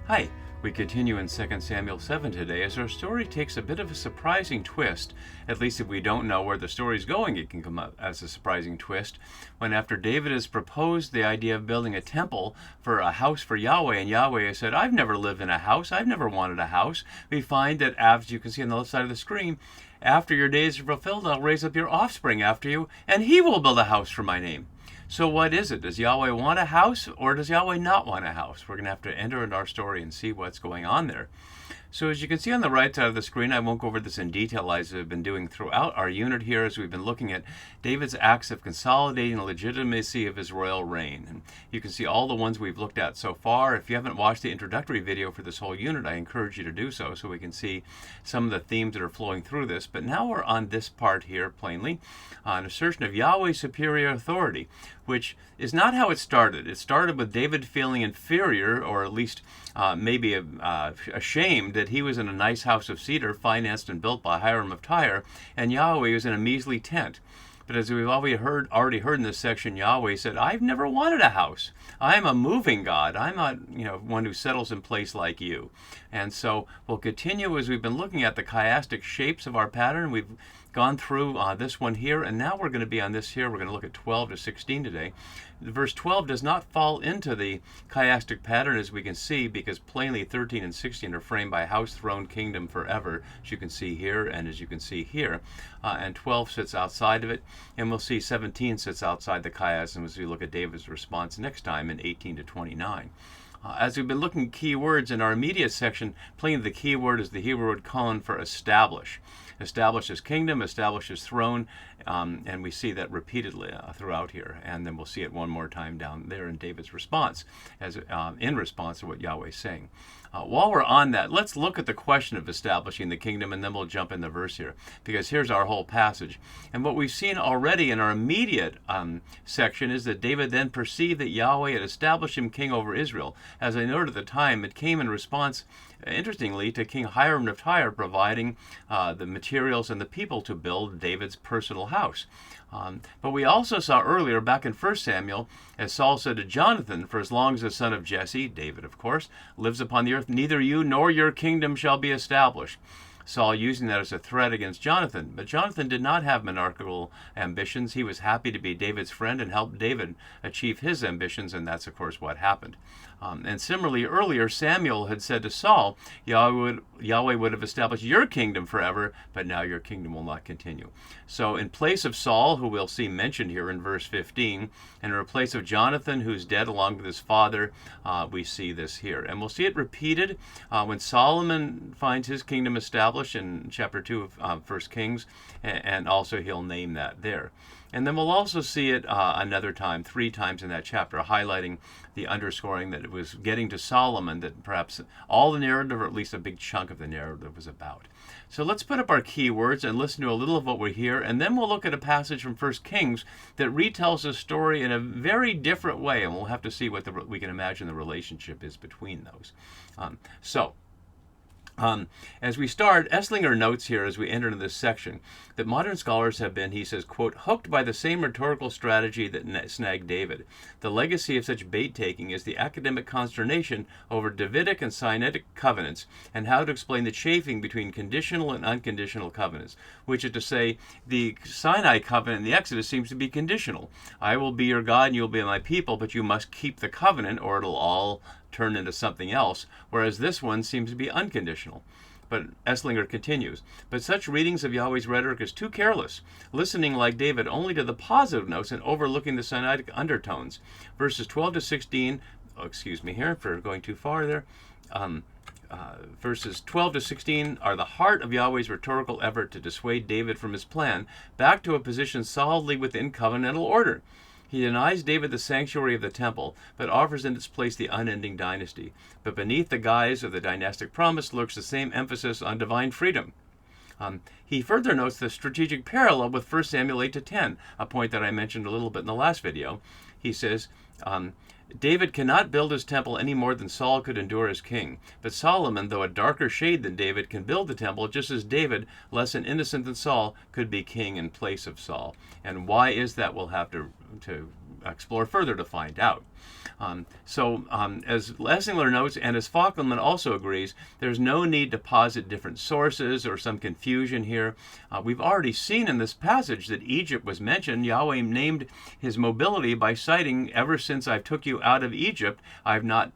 Hi, we continue in 2 Samuel 7 today as our story takes a bit of a surprising twist. At least if we don't know where the story's going, it can come up as a surprising twist. When after David has proposed the idea of building a temple for a house for Yahweh, and Yahweh has said, I've never lived in a house, I've never wanted a house, we find that, as you can see on the left side of the screen, after your days are fulfilled, I'll raise up your offspring after you, and he will build a house for my name. So what is it? Does Yahweh want a house, or does Yahweh not want a house? We're going to have to enter into our story and see what's going on there. So as you can see on the right side of the screen, I won't go over this in detail as I've been doing throughout our unit here as we've been looking at David's acts of consolidating the legitimacy of his royal reign. And you can see all the ones we've looked at so far. If you haven't watched the introductory video for this whole unit, I encourage you to do so we can see some of the themes that are flowing through this. But now we're on this part here, plainly, an assertion of Yahweh's superior authority, which is not how it started. It started with David feeling inferior, or at least maybe ashamed that he was in a nice house of cedar financed and built by Hiram of Tyre, and Yahweh was in a measly tent. But as we've already heard in this section, Yahweh said, I've never wanted a house. I'm a moving God. I'm not, one who settles in place like you. And so we'll continue as we've been looking at the chiastic shapes of our pattern. We've gone through this one here, and now we're going to be on this here. We're going to look at 12 to 16 today. Verse 12 does not fall into the chiastic pattern, as we can see, because plainly 13 and 16 are framed by house, throne, kingdom, forever, as you can see here and as you can see here. And 12 sits outside of it, and we'll see 17 sits outside the chiasm as we look at David's response next time in 18 to 29. As we've been looking at key words in our immediate section, plainly the key word is the Hebrew word kon for establish. Establish his kingdom, establish his throne, and we see that repeatedly throughout here. And then we'll see it one more time down there in David's response, as in response to what Yahweh is saying. While we're on that, let's look at the question of establishing the kingdom, and then we'll jump in the verse here, because here's our whole passage. And what we've seen already in our immediate section is that David then perceived that Yahweh had established him king over Israel. As I noted at the time, it came in response, interestingly, to King Hiram of Tyre providing the materials and the people to build David's personal house. But we also saw earlier, back in 1 Samuel, as Saul said to Jonathan, for as long as the son of Jesse, David of course, lives upon the earth, neither you nor your kingdom shall be established. Saul using that as a threat against Jonathan. But Jonathan did not have monarchical ambitions. He was happy to be David's friend and help David achieve his ambitions, and that's, of course, what happened. And similarly, earlier, Samuel had said to Saul, Yahweh would have established your kingdom forever, but now your kingdom will not continue. So in place of Saul, who we'll see mentioned here in verse 15, and in place of Jonathan, who's dead along with his father, we see this here. And we'll see it repeated when Solomon finds his kingdom established in chapter 2 of 1 Kings, and also he'll name that there. And then we'll also see it another time, 3 times in that chapter, highlighting the underscoring that it was getting to Solomon that perhaps all the narrative, or at least a big chunk of the narrative, was about. So let's put up our key words and listen to a little of what we hear, and then we'll look at a passage from 1 Kings that retells the story in a very different way, and we'll have to see what we can imagine the relationship is between those. As we start, Esslinger notes here as we enter into this section that modern scholars have been, he says, quote, hooked by the same rhetorical strategy that snagged David. The legacy of such bait-taking is the academic consternation over Davidic and Sinaitic covenants and how to explain the chafing between conditional and unconditional covenants, which is to say, the Sinai covenant in the Exodus seems to be conditional. I will be your God and you will be my people, but you must keep the covenant or it'll all turn into something else, whereas this one seems to be unconditional. But Esslinger continues, but such readings of Yahweh's rhetoric is too careless, listening like David only to the positive notes and overlooking the Sinaitic undertones. Verses 12 to 16, excuse me here for going too far there, verses 12 to 16 are the heart of Yahweh's rhetorical effort to dissuade David from his plan back to a position solidly within covenantal order. He denies David the sanctuary of the temple, but offers in its place the unending dynasty. But beneath the guise of the dynastic promise lurks the same emphasis on divine freedom. He further notes the strategic parallel with 1 Samuel 8 to 10, a point that I mentioned a little bit in the last video. He says, David cannot build his temple any more than Saul could endure as king. But Solomon, though a darker shade than David, can build the temple just as David, less innocent than Saul, could be king in place of Saul. And why is that? We'll have to explore further to find out. As Lessingler notes, and as Falkman also agrees, there's no need to posit different sources or some confusion here. We've already seen in this passage that Egypt was mentioned. Yahweh named his mobility by citing, "Ever since I took you out of Egypt, I've not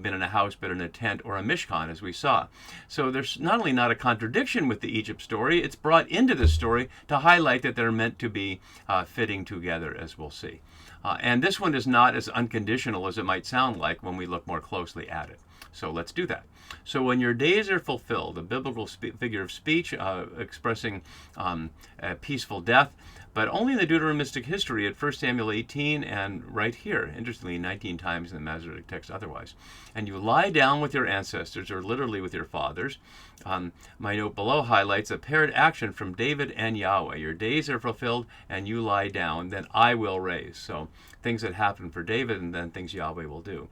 been in a house but in a tent or a mishkan," as we saw. So there's not only not a contradiction with the Egypt story, it's brought into this story to highlight that they're meant to be fitting together, as we'll see. And this one is not as unconditional as it might sound like when we look more closely at it. So let's do that. So when your days are fulfilled, a biblical figure of speech expressing a peaceful death, but only in the Deuteronomistic history at 1 Samuel 18 and right here, interestingly 19 times in the Masoretic text otherwise. And you lie down with your ancestors, or literally with your fathers. My note below highlights a paired action from David and Yahweh. Your days are fulfilled and you lie down, then I will raise. So things that happen for David and then things Yahweh will do.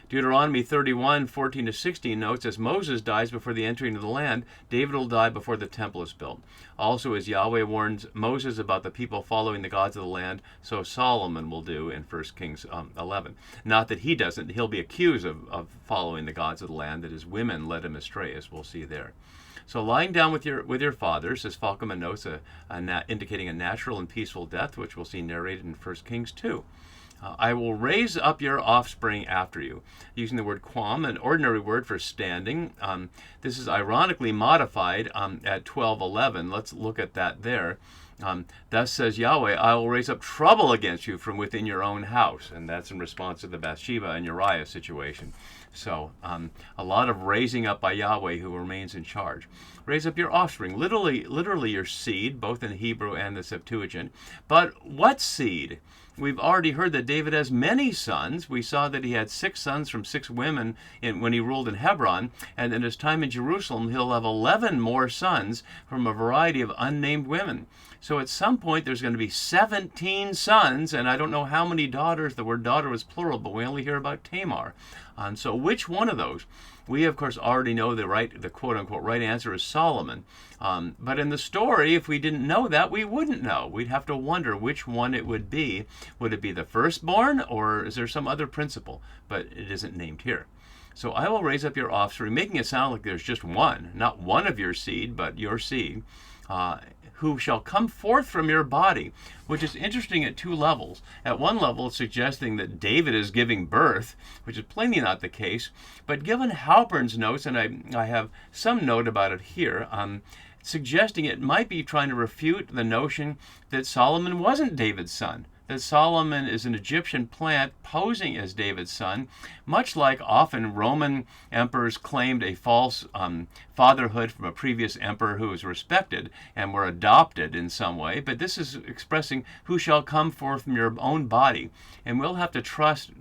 Deuteronomy 31, 14-16 notes, as Moses dies before the entering of the land, David will die before the temple is built. Also, as Yahweh warns Moses about the people following the gods of the land, so Solomon will do in 1 Kings 11. Not that he doesn't. He'll be accused of following the gods of the land, that his women led him astray, as we'll see there. So lying down with your fathers, as Falkman notes, indicating a natural and peaceful death, which we'll see narrated in 1 Kings 2. I will raise up your offspring after you, using the word quam, an ordinary word for standing. This is ironically modified at 12:11. Let's look at that there. Thus says Yahweh, I will raise up trouble against you from within your own house. And that's in response to the Bathsheba and Uriah situation. So a lot of raising up by Yahweh, who remains in charge. Raise up your offspring, literally your seed, both in Hebrew and the Septuagint. But what seed? We've already heard that David has many sons. We saw that he had 6 sons from 6 women when he ruled in Hebron, and in his time in Jerusalem, he'll have 11 more sons from a variety of unnamed women. So at some point, there's going to be 17 sons, and I don't know how many daughters. The word daughter was plural, but we only hear about Tamar. So which one of those? We, of course, already know the quote-unquote right answer is Solomon. But in the story, if we didn't know that, we wouldn't know. We'd have to wonder which one it would be. Would it be the firstborn, or is there some other principle? But it isn't named here. So I will raise up your offspring, making it sound like there's just one, not one of your seed, but your seed, who shall come forth from your body, which is interesting at 2 levels. At one level, it's suggesting that David is giving birth, which is plainly not the case. But given Halpern's notes, and I have some note about it here, suggesting it might be trying to refute the notion that Solomon wasn't David's son, that Solomon is an Egyptian plant posing as David's son, much like often Roman emperors claimed a false fatherhood from a previous emperor who was respected and were adopted in some way. But this is expressing who shall come forth from your own body. And we'll have to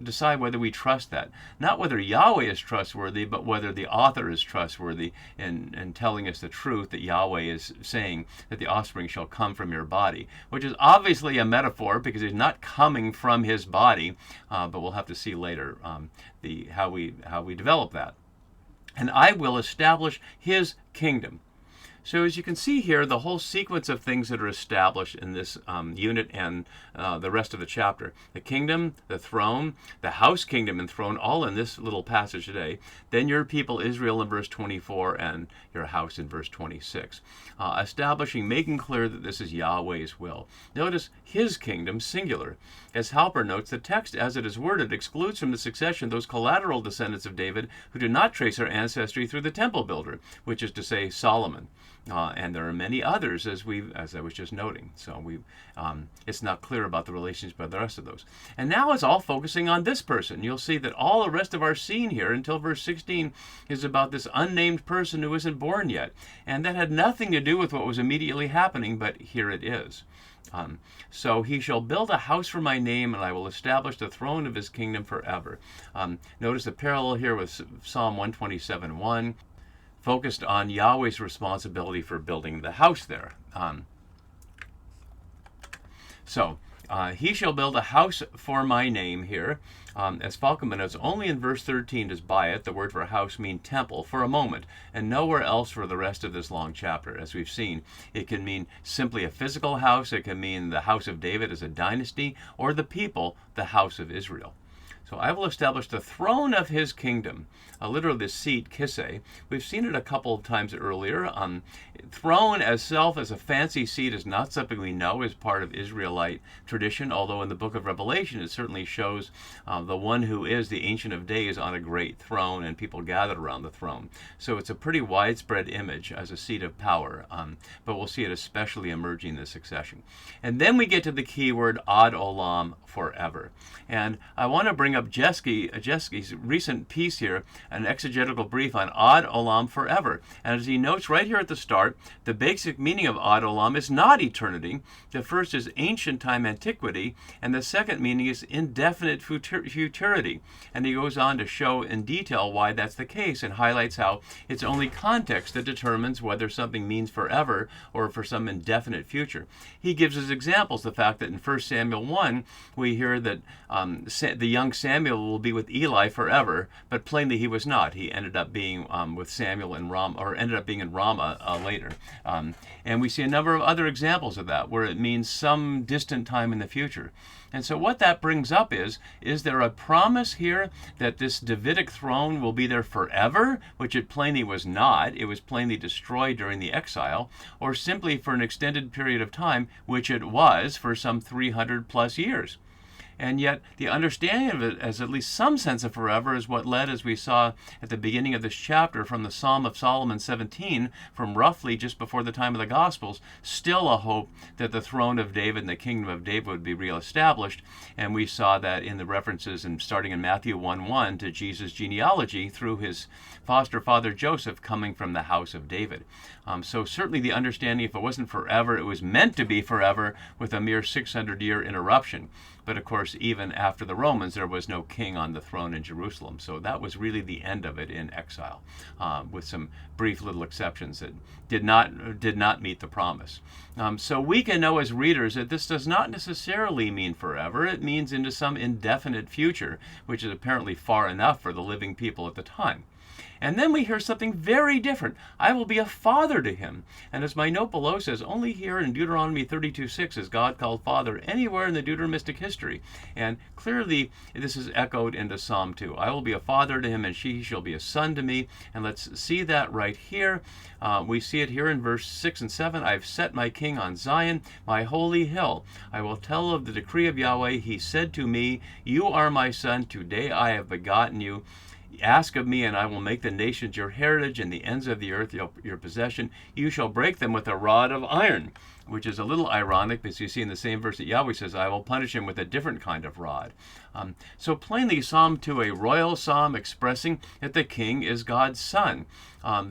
decide whether we trust that. Not whether Yahweh is trustworthy, but whether the author is trustworthy in telling us the truth that Yahweh is saying that the offspring shall come from your body, which is obviously a metaphor because he's not coming from his body, but we'll have to see later how we develop that. And I will establish his kingdom. So as you can see here, the whole sequence of things that are established in this unit and the rest of the chapter. The kingdom, the throne, the house kingdom and throne, all in this little passage today. Then your people Israel in verse 24 and your house in verse 26. Establishing, making clear that this is Yahweh's will. Notice his kingdom, singular. As Halper notes, the text as it is worded excludes from the succession those collateral descendants of David who do not trace their ancestry through the temple builder, which is to say Solomon. And there are many others, as I was just noting. So it's not clear about the relations by the rest of those. And now it's all focusing on this person. You'll see that all the rest of our scene here until verse 16 is about this unnamed person who isn't born yet. And that had nothing to do with what was immediately happening, but here it is. So he shall build a house for my name, and I will establish the throne of his kingdom forever. Notice the parallel here with Psalm 127:1. Focused on Yahweh's responsibility for building the house there. So He shall build a house for my name here. As Falcon notes, only in verse 13 does bayit, the word for house, mean temple for a moment, and nowhere else for the rest of this long chapter. As we've seen, it can mean simply a physical house, it can mean the house of David as a dynasty, or the people, the house of Israel. So I will establish the throne of his kingdom, literally the seat, kisse. We've seen it a couple of times earlier. Throne as self, as a fancy seat, is not something we know as part of Israelite tradition, although in the book of Revelation it certainly shows the one who is the Ancient of Days on a great throne and people gathered around the throne. So it's a pretty widespread image as a seat of power, but we'll see it especially emerging in the succession. And then we get to the key word ad olam, forever. And I want to bring up Jeske's recent piece here, an exegetical brief on ad olam, forever. And as he notes right here at the start, the basic meaning of ad olam is not eternity. The first is ancient time, antiquity, and the second meaning is indefinite futurity. And he goes on to show in detail why that's the case and highlights how it's only context that determines whether something means forever or for some indefinite future. He gives us examples, the fact that in 1 Samuel 1, we hear that the young Samuel will be with Eli forever, but plainly he was not. He ended up being with Samuel in Ramah, or ended up being in Ramah later. And we see a number of other examples of that, where it means some distant time in the future. And so what that brings up is there a promise here that this Davidic throne will be there forever, which it plainly was not. It was plainly destroyed during the exile, or simply for an extended period of time, which it was for some 300 plus years. And yet the understanding of it as at least some sense of forever is what led, as we saw at the beginning of this chapter, from the Psalm of Solomon 17, from roughly just before the time of the Gospels, still a hope that the throne of David and the kingdom of David would be reestablished. And we saw that in the references, and starting in Matthew 1:1, to Jesus' genealogy through his foster father Joseph coming from the house of David. So certainly the understanding, if it wasn't forever, it was meant to be forever with a mere 600-year interruption. But of course, even after the Romans, there was no king on the throne in Jerusalem. So that was really the end of it in exile, with some brief little exceptions that did not meet the promise. So we can know as readers that this does not necessarily mean forever. It means into some indefinite future, which is apparently far enough for the living people at the time. And then we hear something very different. I will be a father to him. And as my note below says, only here in Deuteronomy 32:6 is God called Father anywhere in the Deuteronomistic history. And clearly this is echoed into Psalm 2. I will be a father to him, and he shall be a son to me. And let's see that right here. We see it here in verse 6 and 7. I have set my king on Zion, my holy hill. I will tell of the decree of Yahweh. He said to me, you are my son. Today I have begotten you. Ask of me, and I will make the nations your heritage and the ends of the earth your possession. You shall break them with a rod of iron, which is a little ironic because you see in the same verse that Yahweh says, I will punish him with a different kind of rod. So plainly, Psalm 2, a royal psalm expressing that the king is God's son.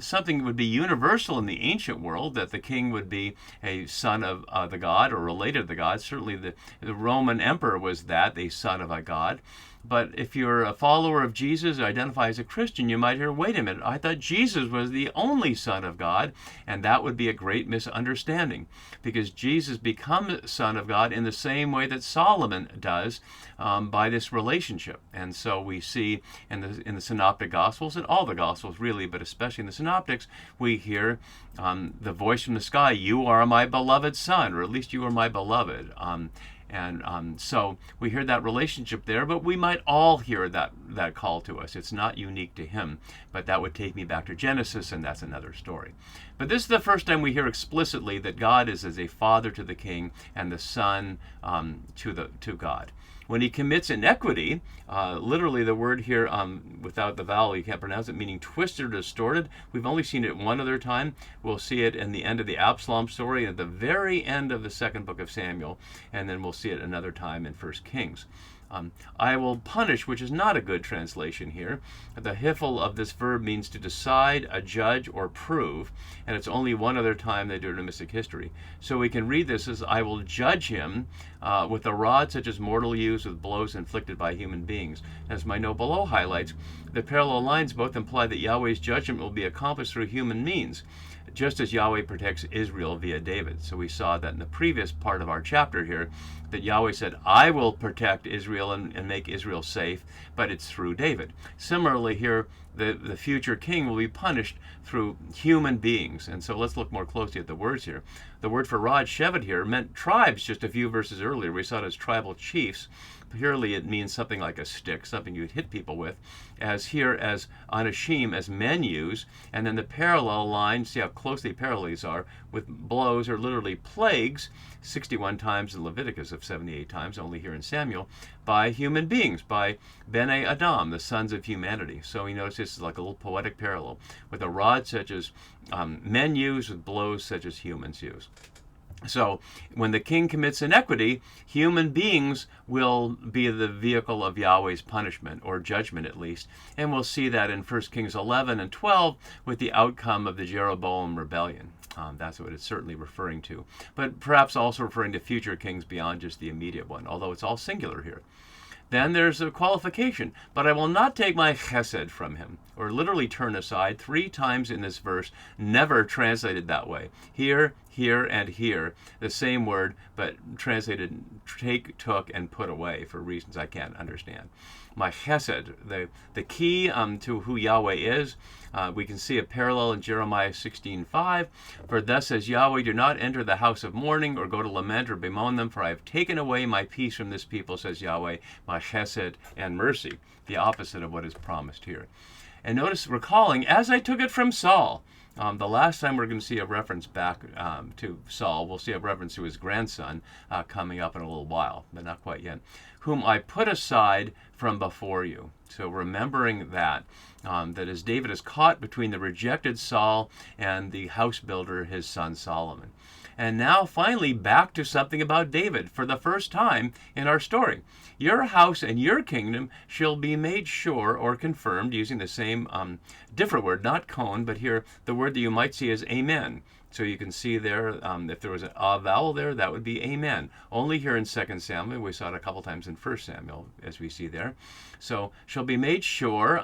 Something would be universal in the ancient world, that the king would be a son of the god or related to the god. Certainly the Roman emperor was that, a son of a god. But if you're a follower of Jesus, identify as a Christian, you might hear, wait a minute, I thought Jesus was the only Son of God, and that would be a great misunderstanding, because Jesus becomes Son of God in the same way that Solomon does, by this relationship. And so we see in the Synoptic Gospels, and all the Gospels really, but especially in the Synoptics, we hear the voice from the sky, you are my beloved Son, or at least you are my beloved. So we hear that relationship there, but we might all hear that call to us. It's not unique to him, but that would take me back to Genesis, and that's another story. But this is the first time we hear explicitly that God is as a father to the king and the son to God. When he commits inequity, literally the word here, without the vowel, you can't pronounce it, meaning twisted or distorted. We've only seen it one other time. We'll see it in the end of the Absalom story, at the very end of the second book of Samuel, and then we'll see it another time in 1 Kings. I will punish, which is not a good translation here. The hiphil of this verb means to decide, adjudge, or prove, and it's only one other time they do it in Deuteronomistic history. So we can read this as, I will judge him with a rod such as mortal use with blows inflicted by human beings. As my note below highlights, the parallel lines both imply that Yahweh's judgment will be accomplished through human means. just as Yahweh protects Israel via David. So we saw that in the previous part of our chapter here, that Yahweh said, I will protect Israel and make Israel safe, but it's through David. Similarly here, the future king will be punished through human beings. And so let's look more closely at the words here. The word for Rod Shevet here meant tribes just a few verses earlier. We saw it as tribal chiefs. Purely it means something like a stick, something you'd hit people with, as here as anashim, as men use, and then the parallel line, see how closely parallel these are, with blows or literally plagues, 61 times in Leviticus of 78 times, only here in Samuel, by human beings, by Bene Adam, the sons of humanity. So we notice this is like a little poetic parallel, with a rod such as men use, with blows such as humans use. So when the king commits iniquity, human beings will be the vehicle of Yahweh's punishment, or judgment at least. And we'll see that in 1 Kings 11 and 12 with the outcome of the Jeroboam rebellion. That's what it's certainly referring to. But perhaps also referring to future kings beyond just the immediate one, although it's all singular here. Then there's a qualification, but I will not take my chesed from him, or literally turn aside, 3 times in this verse, never translated that way. Here, here, and here, the same word, but translated take, took, and put away for reasons I can't understand. My chesed, the key to who Yahweh is, we can see a parallel in Jeremiah 16:5. For thus says Yahweh, do not enter the house of mourning or go to lament or bemoan them, for I have taken away my peace from this people, says Yahweh, my chesed and mercy, the opposite of what is promised here. And notice, recalling, as I took it from Saul. The last time we're going to see a reference back to Saul, we'll see a reference to his grandson coming up in a little while, but not quite yet, whom I put aside from before you. So remembering that as David is caught between the rejected Saul and the house builder, his son Solomon. And now finally back to something about David for the first time in our story. Your house and your kingdom shall be made sure or confirmed, using the same different word, not kon, but here the word that you might see is amen. So you can see there, if there was a vowel there, that would be amen. Only here in 2 Samuel. We saw it a couple times in 1 Samuel, as we see there. So shall be made sure,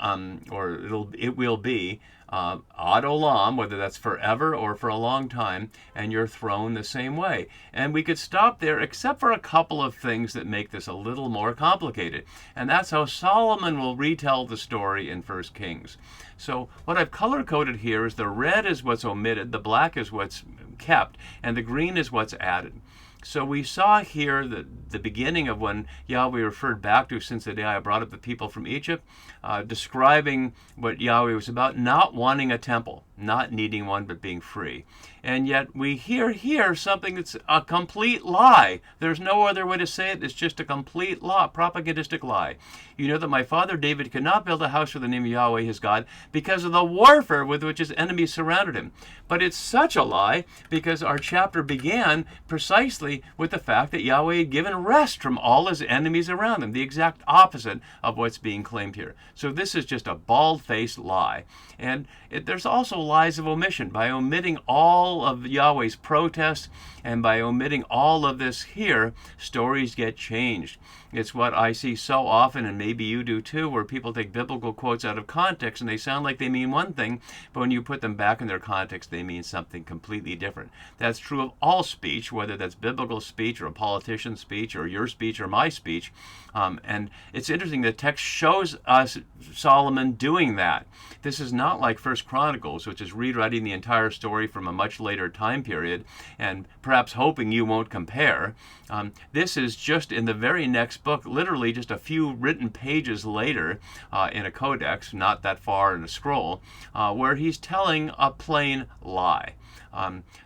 or it will be, ad olam, whether that's forever or for a long time, and your throne the same way. And we could stop there, except for a couple of things that make this a little more complicated. And that's how Solomon will retell the story in 1 Kings. So what I've color-coded here is the red is what's omitted, the black is what's kept, and the green is what's added. So we saw here the beginning of when Yahweh referred back to, since the day I brought up the people from Egypt, describing what Yahweh was about, not wanting a temple, not needing one, but being free. And yet we hear here something that's a complete lie. There's no other way to say it. It's just a complete lie, propagandistic lie. You know that my father David could not build a house for the name of Yahweh his God because of the warfare with which his enemies surrounded him. But it's such a lie because our chapter began precisely with the fact that Yahweh had given rest from all his enemies around him, the exact opposite of what's being claimed here. So this is just a bald-faced lie. And there's also lies of omission. By omitting all of Yahweh's protests and by omitting all of this here, stories get changed. It's what I see so often, and maybe you do too, where people take biblical quotes out of context and they sound like they mean one thing, but when you put them back in their context, they mean something completely different. That's true of all speech, whether that's biblical speech or a politician's speech or your speech or my speech. And it's interesting, the text shows us Solomon doing that. This is not like 1 Chronicles, which is rewriting the entire story from a much later time period and perhaps hoping you won't compare. This is just in the very next book, literally just a few written pages later in a codex, not that far in a scroll, where he's telling a plain lie.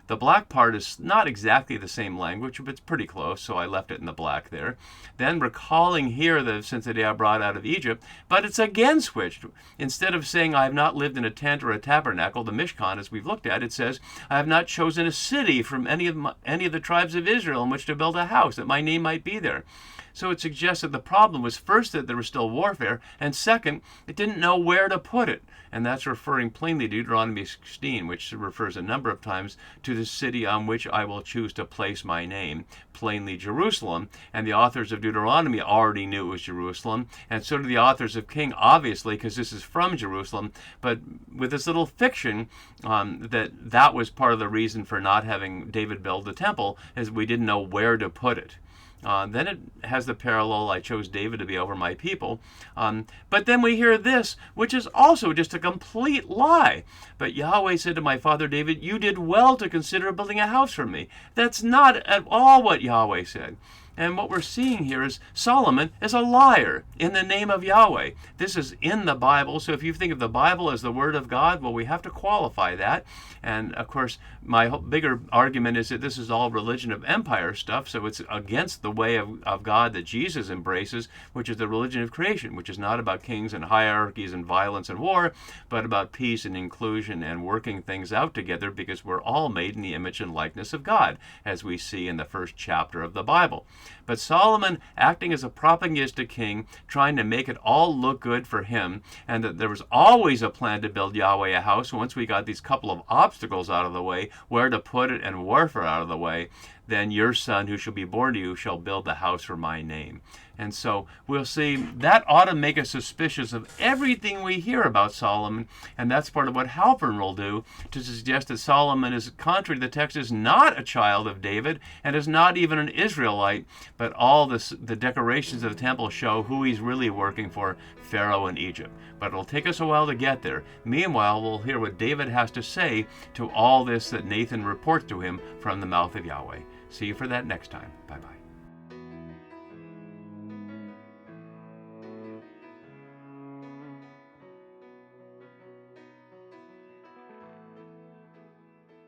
The black part is not exactly the same language, but it's pretty close, so I left it in the black there. Then recalling here that since the day I brought out of Egypt, but it's again switched. Instead of saying I have not lived in a tent or a tabernacle, the Mishkan, as we've looked at, it says I have not chosen a city from any of the tribes of Israel in which to build a house, that my name might be there. So it suggests that the problem was first that there was still warfare, and second, it didn't know where to put it. And that's referring plainly to Deuteronomy 16, which refers a number of of times, to the city on which I will choose to place my name, plainly Jerusalem. And the authors of Deuteronomy already knew it was Jerusalem, and so do the authors of King, obviously, because this is from Jerusalem. But with this little fiction, that was part of the reason for not having David build the temple, is we didn't know where to put it. Then it has the parallel, I chose David to be over my people. But then we hear this, which is also just a complete lie. But Yahweh said to my father David, you did well to consider building a house for me. That's not at all what Yahweh said. And what we're seeing here is Solomon is a liar in the name of Yahweh. This is in the Bible, so if you think of the Bible as the Word of God, well, we have to qualify that. And, of course, my bigger argument is that this is all religion of empire stuff, so it's against the way of God that Jesus embraces, which is the religion of creation, which is not about kings and hierarchies and violence and war, but about peace and inclusion and working things out together, because we're all made in the image and likeness of God, as we see in the first chapter of the Bible. But Solomon, acting as a propaganda king, trying to make it all look good for him, and that there was always a plan to build Yahweh a house once we got these couple of obstacles out of the way, where to put it and warfare out of the way, then your son who shall be born to you shall build the house for my name. And so we'll see that ought to make us suspicious of everything we hear about Solomon, and that's part of what Halpern will do, to suggest that Solomon is, contrary to the text, is not a child of David and is not even an Israelite, but all the decorations of the temple show who he's really working for, Pharaoh in Egypt. But it'll take us a while to get there. Meanwhile, we'll hear what David has to say to all this that Nathan reports to him from the mouth of Yahweh. See you for that next time. Bye-bye.